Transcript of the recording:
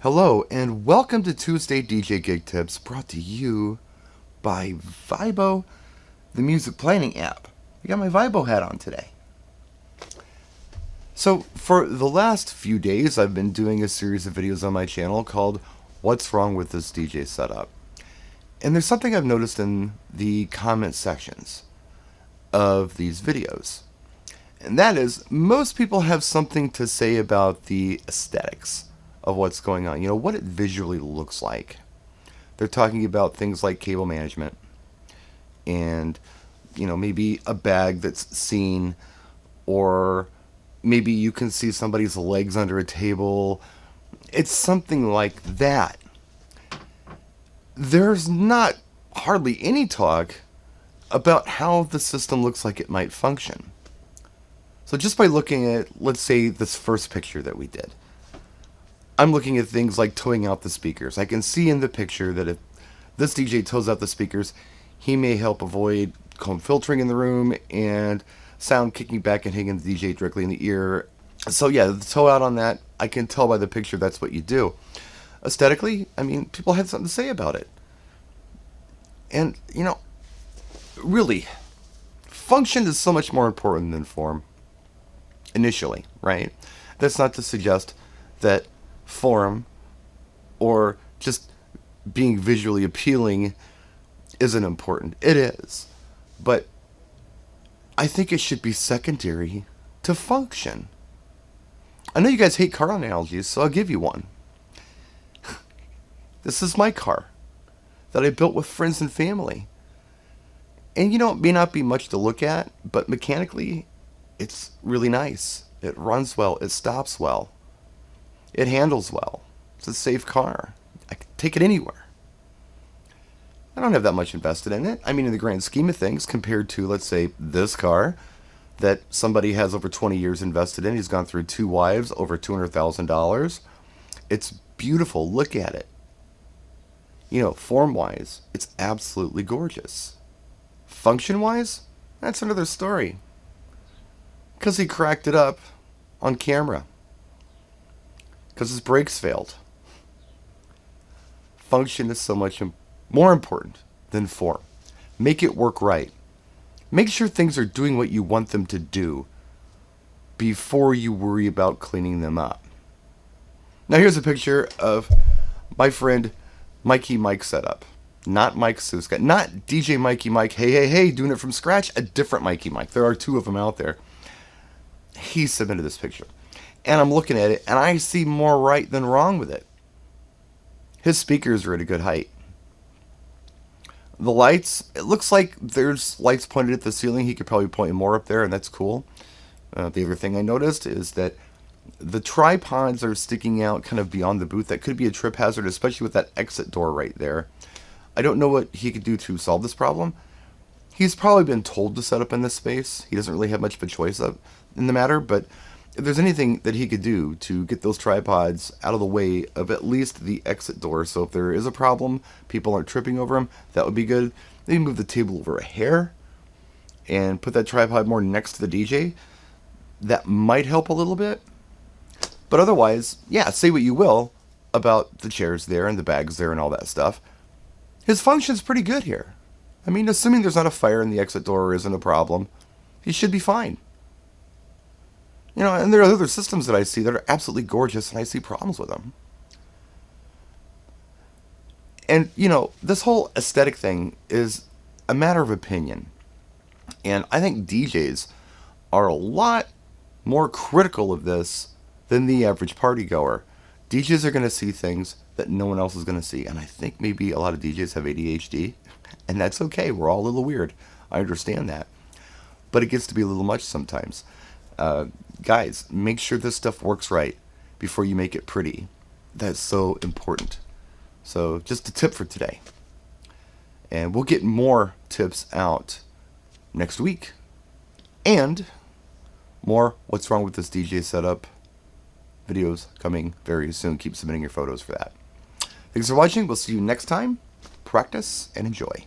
Hello, and welcome to Tuesday DJ Gig Tips, brought to you by Vibo, the music planning app. I got my Vibo hat on today. So, for the last few days, I've been doing a series of videos on my channel called What's Wrong with This DJ Setup? And there's something I've noticed in the comment sections of these videos. And that is, most people have something to say about the aesthetics of what's going on. You know, what it visually looks like. They're talking about things like cable management and, maybe a bag that's seen, or maybe you can see somebody's legs under a table. It's something like that. There's not hardly any talk about how the system looks like it might function. So just by looking at, let's say, this first picture that we did, I'm looking at things like towing out the speakers. I can see in the picture that if this DJ tows out the speakers, he may help avoid comb filtering in the room and sound kicking back and hitting the DJ directly in the ear. So yeah, the tow out on that, I can tell by the picture that's what you do. Aesthetically, people had something to say about it. And, really, function is so much more important than form. Initially, right? That's not to suggest that form or just being visually appealing isn't important. It is. But I think it should be secondary to function. I know you guys hate car analogies, so I'll give you one. This is my car that I built with friends and family. And it may not be much to look at, but mechanically, it's really nice. It runs well. It stops well. It handles well. It's a safe car. I can take it anywhere. I don't have that much invested in it. In the grand scheme of things, compared to, let's say, this car that somebody has over 20 years invested in. He's gone through 2 wives, over $200,000. It's beautiful. Look at it. Form-wise, it's absolutely gorgeous. Function-wise, that's another story. Because he cracked it up on camera. Because his brakes failed. Function is so much more important than form. Make it work right. Make sure things are doing what you want them to do before you worry about cleaning them up. Now here's a picture of my friend Mikey Mike setup. Not Mike Suska. Not DJ Mikey Mike, hey, doing it from scratch. A different Mikey Mike. There are 2 of them out there. He submitted this picture. And I'm looking at it, and I see more right than wrong with it. His speakers are at a good height. The lights, it looks like there's lights pointed at the ceiling. He could probably point more up there, and that's cool. The other thing I noticed is that the tripods are sticking out kind of beyond the booth. That could be a trip hazard, especially with that exit door right there. I don't know what he could do to solve this problem. He's probably been told to set up in this space. He doesn't really have much of a choice in the matter, but if there's anything that he could do to get those tripods out of the way of at least the exit door, so if there is a problem, people aren't tripping over him, that would be good. Maybe move the table over a hair and put that tripod more next to the DJ. That might help a little bit. But otherwise, yeah, say what you will about the chairs there and the bags there and all that stuff. His function's pretty good here. Assuming there's not a fire in the exit door or isn't a problem, he should be fine. And there are other systems that I see that are absolutely gorgeous, and I see problems with them. And, this whole aesthetic thing is a matter of opinion. And I think DJs are a lot more critical of this than the average party goer. DJs are going to see things that no one else is going to see. And I think maybe a lot of DJs have ADHD, and that's okay. We're all a little weird. I understand that. But it gets to be a little much sometimes. Guys, make sure this stuff works right before you make it pretty. That's so important. So just a tip for today. And we'll get more tips out next week. And more What's Wrong with This DJ Setup videos coming very soon. Keep submitting your photos for that. Thanks for watching. We'll see you next time. Practice and enjoy.